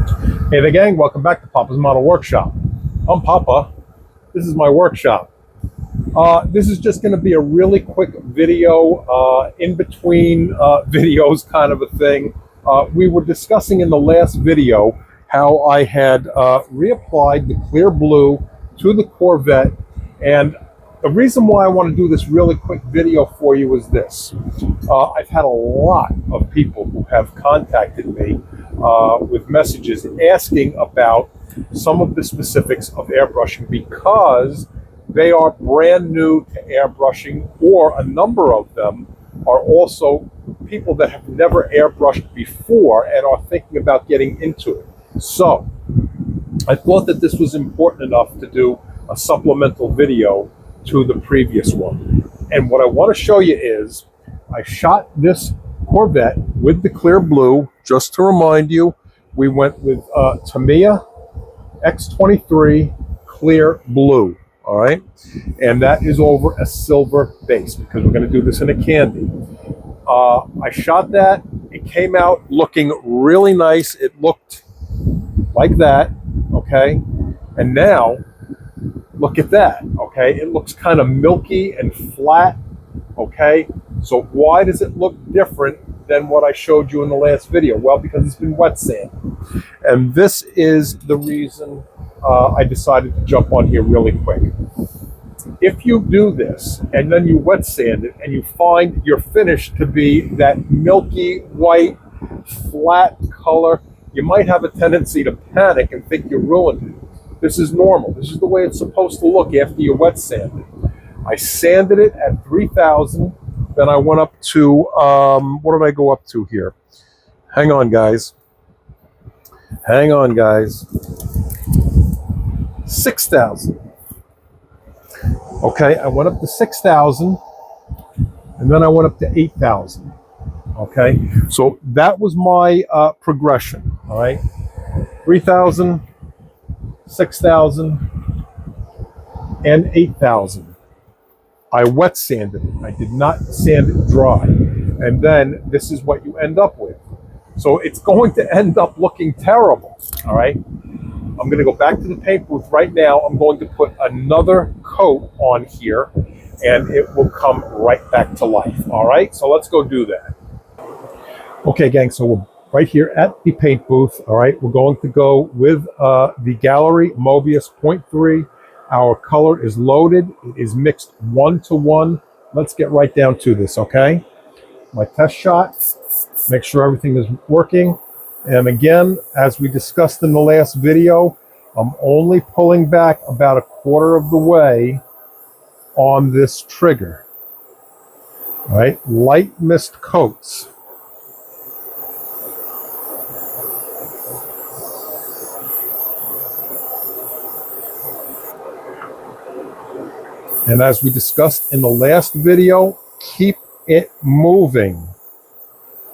Hey there, gang. Welcome back to Papa's Model Workshop. I'm Papa. This is my workshop. This is just going to be a really quick video, in between videos kind of a thing. We were discussing in the last video how I had reapplied the clear blue to the Corvette, and the reason why I want to do this really quick video for you is this. I've had a lot of people who have contacted me with messages asking about some of the specifics of airbrushing because they are brand new to airbrushing, or a number of them are also people that have never airbrushed before and are thinking about getting into it. So I thought that this was important enough to do a supplemental video to the previous one. And what I want to show you is I shot this Corvette with the clear blue. Just to remind you, we went with Tamiya X23 clear blue. All right, and that is over a silver base because we're going to do this in a candy. I shot that. It came out looking really nice. It looked like that, okay? And now, look at that, okay? It looks kind of milky and flat, okay? So why does it look different than what I showed you in the last video? Well, because it's been wet sanded. And this is the reason I decided to jump on here really quick. If you do this and then you wet sand it and you find your finish to be that milky white flat color, you might have a tendency to panic and think you ruined it. This is normal. This is the way it's supposed to look after you wet sand it. I sanded it at 3,000. Then I went up to, what did I go up to here? Hang on, guys. Hang on, guys. 6,000. Okay, I went up to 6,000, and then I went up to 8,000. Okay, so that was my progression. All right, 3,000, 6,000, and 8,000. I wet sanded it. I did not sand it dry, and then this is what you end up with. So it's going to end up looking terrible. All right. I'm going to go back to the paint booth right now. I'm going to put another coat on here, and it will come right back to life. All right, so let's go do that. Okay, gang, so we're right here at the paint booth. All right, we're going to go with the Gallery Mobius 0.3. Our color is loaded. It is mixed 1-to-1. Let's get right down to this, okay? My test shot, make sure everything is working. And again, as we discussed in the last video, I'm only pulling back about 1/4 of the way on this trigger. All right, light mist coats. And as we discussed in the last video, keep it moving.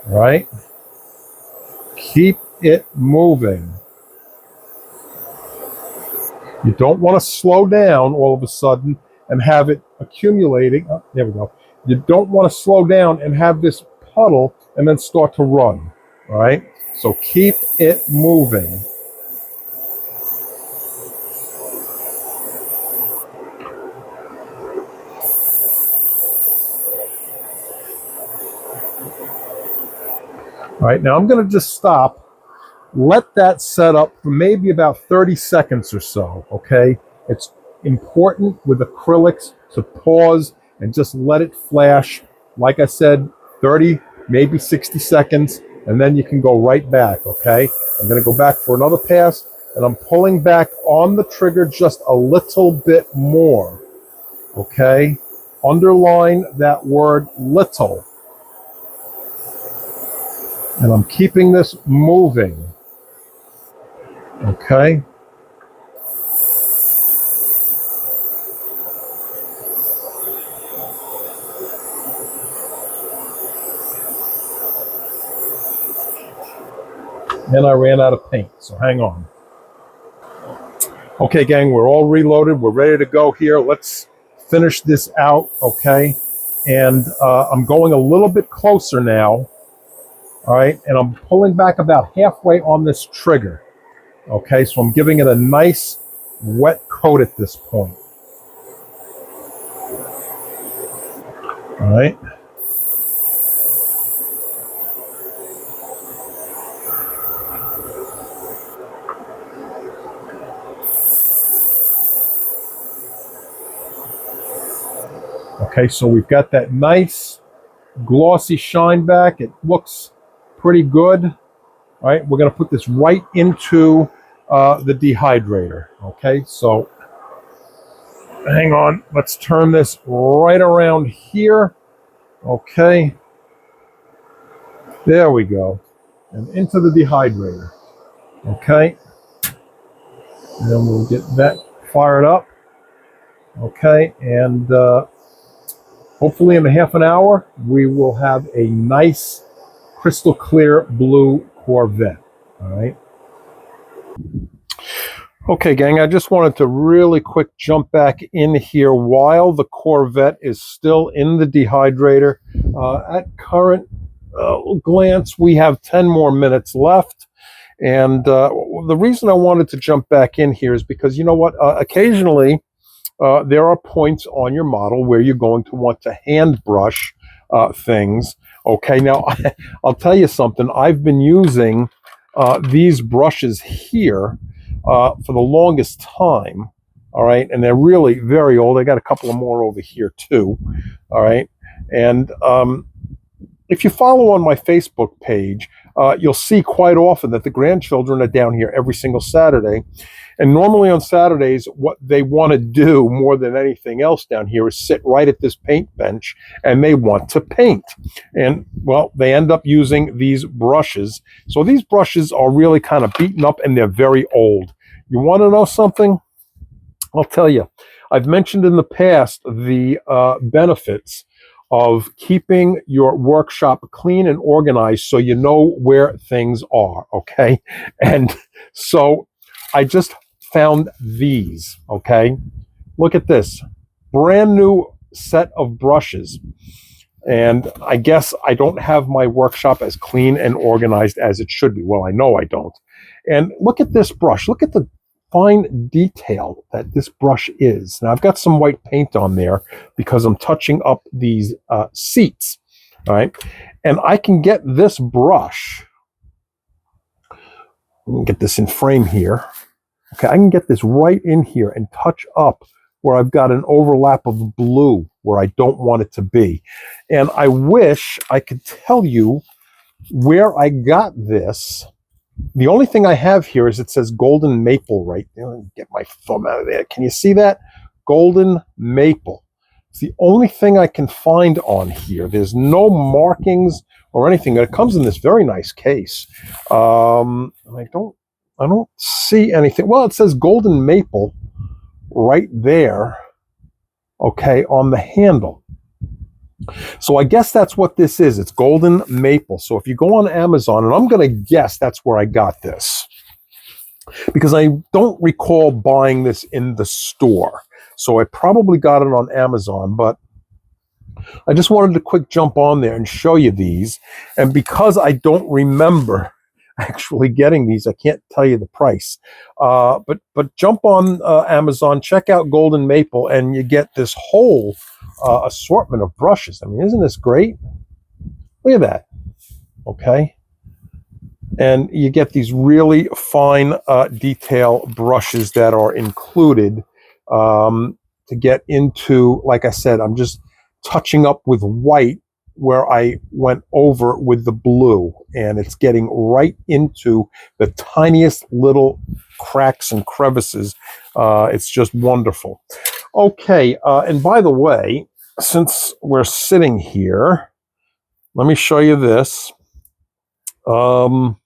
All right? Keep it moving. You don't want to slow down all of a sudden and have it accumulating. Oh, there we go. You don't want to slow down and have this puddle and then start to run. All right? So keep it moving. All right, now I'm going to just stop. Let that set up for maybe about 30 seconds or so, okay? It's important with acrylics to pause and just let it flash. Like I said, 30, maybe 60 seconds, and then you can go right back, okay? I'm going to go back for another pass, and I'm pulling back on the trigger just a little bit more, okay? Underline that word little. And I'm keeping this moving. Okay. And I ran out of paint, so hang on. Okay, gang, we're all reloaded. We're ready to go here. Let's finish this out, okay? And I'm going a little bit closer now. All right, and I'm pulling back about halfway on this trigger. Okay, so I'm giving it a nice wet coat at this point. All right. Okay, so we've got that nice glossy shine back. It looks pretty good. All right, we're going to put this right into the dehydrator. Okay, so hang on. Let's turn this right around here. Okay, there we go. And into the dehydrator. Okay, and then we'll get that fired up. Okay, and hopefully in a half an hour, we will have a nice crystal clear blue Corvette. All right. Okay, gang, I just wanted to really quick jump back in here while the Corvette is still in the dehydrator. At current glance, we have 10 more minutes left. And the reason I wanted to jump back in here is because, you know what, occasionally there are points on your model where you're going to want to hand brush things. Okay, now I'll tell you something. I've been using these brushes here for the longest time. All right, and they're really very old. I got a couple of more over here too. All right, and if you follow on my Facebook page, you'll see quite often that the grandchildren are down here every single Saturday. And normally on Saturdays, what they want to do more than anything else down here is sit right at this paint bench and they want to paint. And, well, they end up using these brushes. So these brushes are really kind of beaten up and they're very old. You want to know something? I'll tell you. I've mentioned in the past the benefits of keeping your workshop clean and organized so you know where things are, okay? And so I just found these, okay? Look at this. Brand new set of brushes. And I guess I don't have my workshop as clean and organized as it should be. Well, I know I don't. And look at this brush. Look at the fine detail that this brush is. Now I've got some white paint on there because I'm touching up these seats, all right? And I can get this brush, let me get this in frame here. Okay, I can get this right in here and touch up where I've got an overlap of blue where I don't want it to be. And I wish I could tell you where I got this. The only thing I have here is it says golden maple right there. Let me get my thumb out of there. Can you see that? Golden maple. It's the only thing I can find on here. There's no markings or anything. It comes in this very nice case. I don't see anything. Well, it says golden maple right there, okay, on the handle. So I guess that's what this is. It's golden maple. So if you go on Amazon, and I'm going to guess that's where I got this, because I don't recall buying this in the store. So I probably got it on Amazon, but I just wanted to quick jump on there and show you these. And because I don't remember actually getting these, I can't tell you the price. But jump on Amazon, check out golden maple, and you get this whole assortment of brushes. I mean, isn't this great? Look at that. Okay. And you get these really fine detail brushes that are included to get into, like I said, I'm just touching up with white where I went over with the blue, and it's getting right into the tiniest little cracks and crevices. It's just wonderful. Okay, and by the way, since we're sitting here, let me show you this. Gallery,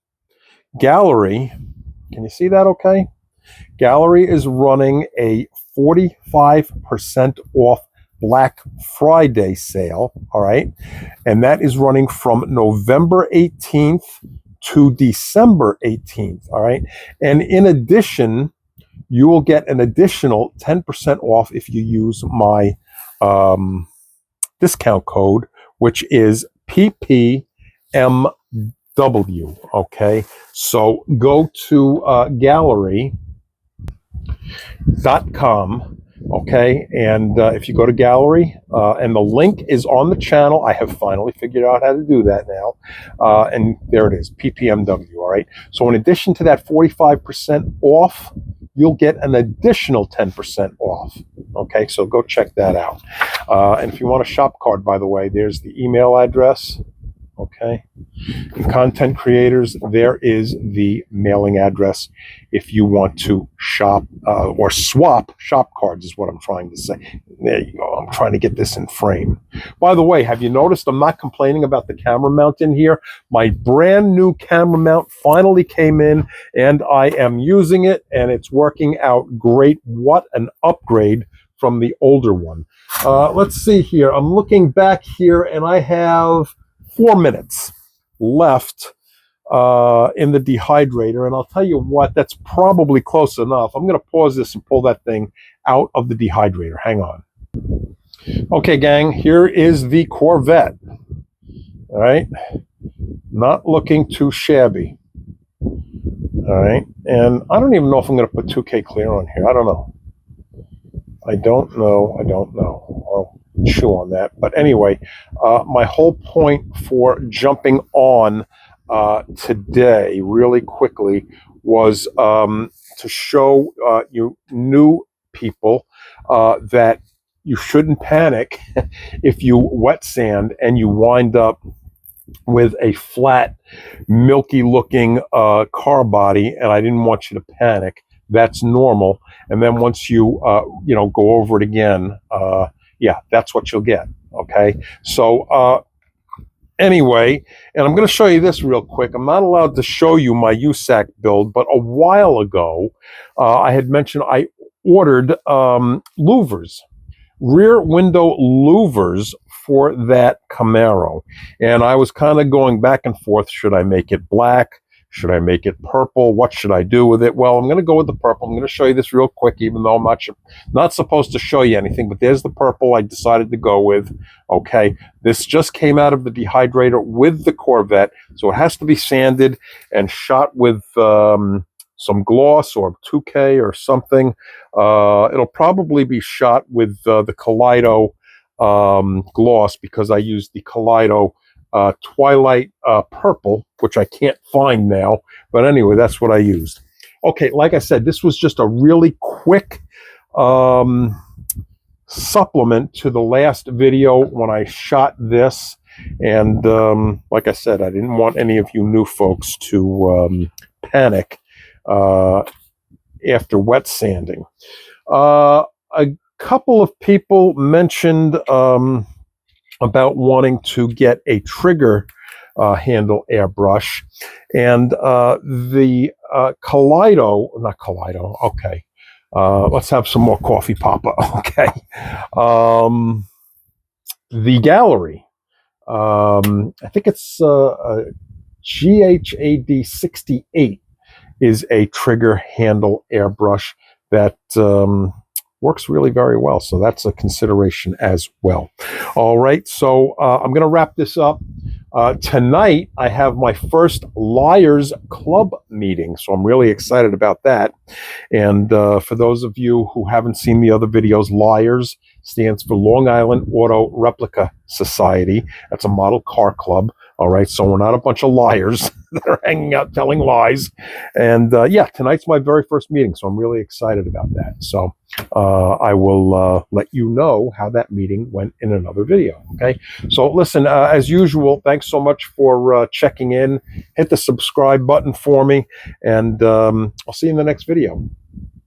can you see that okay? Gallery is running a 45% off Black Friday sale, all right? And that is running from November 18th to December 18th, all right? And in addition, you will get an additional 10% off if you use my discount code, which is PPMW. Okay, so go to gallery.com. Okay, and if you go to gallery, and the link is on the channel, I have finally figured out how to do that now, and there it is, PPMW. All right, so in addition to that 45% off, you'll get an additional 10% off. Okay, so go check that out. And if you want a shop card, by the way, there's the email address. Okay, and content creators, there is the mailing address if you want to shop or swap shop cards, is what I'm trying to say. There you go. I'm trying to get this in frame. By the way, have you noticed I'm not complaining about the camera mount in here? My brand new camera mount finally came in, and I am using it, and it's working out great. What an upgrade from the older one. Let's see here. I'm looking back here, and I have 4 minutes left in the dehydrator, and I'll tell you what, that's probably close enough. I'm going to pause this and pull that thing out of the dehydrator. Hang on. Okay, gang, here is the Corvette. All right, not looking too shabby. All right, and I don't even know if I'm going to put 2K clear on here. I don't know. I don't know. I'll chew on that. But anyway, my whole point for jumping on today really quickly was to show you new people that you shouldn't panic if you wet sand and you wind up with a flat, milky looking car body, and I didn't want you to panic. That's normal. And then once you go over it again, yeah, that's what you'll get. Okay, so anyway, and I'm going to show you this real quick. I'm not allowed to show you my USAC build, but a while ago, I had mentioned I ordered louvers, rear window louvers for that Camaro. And I was kind of going back and forth. Should I make it black? Should I make it purple? What should I do with it? Well, I'm going to go with the purple. I'm going to show you this real quick, even though I'm not supposed to show you anything, but there's the purple I decided to go with. Okay, this just came out of the dehydrator with the Corvette, so it has to be sanded and shot with some gloss or 2K or something. It'll probably be shot with the Kaleido gloss, because I used the Kaleido Twilight purple, which I can't find now, but anyway, that's what I used. Okay, like I said, this was just a really quick supplement to the last video when I shot this, and like I said, I didn't want any of you new folks to panic after wet sanding. A couple of people mentioned about wanting to get a trigger handle airbrush, and the not Kaleido, okay, let's have some more coffee, Papa. Okay, the Gallery, I think it's GHAD 68 is a trigger handle airbrush that works really very well. So that's a consideration as well. All right, so I'm going to wrap this up. Tonight, I have my first Liars Club meeting, so I'm really excited about that. And for those of you who haven't seen the other videos, Liars stands for Long Island Auto Replica Society. That's a model car club. All right, so we're not a bunch of liars that are hanging out telling lies. And yeah, tonight's my very first meeting, so I'm really excited about that. So I will let you know how that meeting went in another video. Okay, so listen, as usual, thanks so much for checking in. Hit the subscribe button for me, and I'll see you in the next video.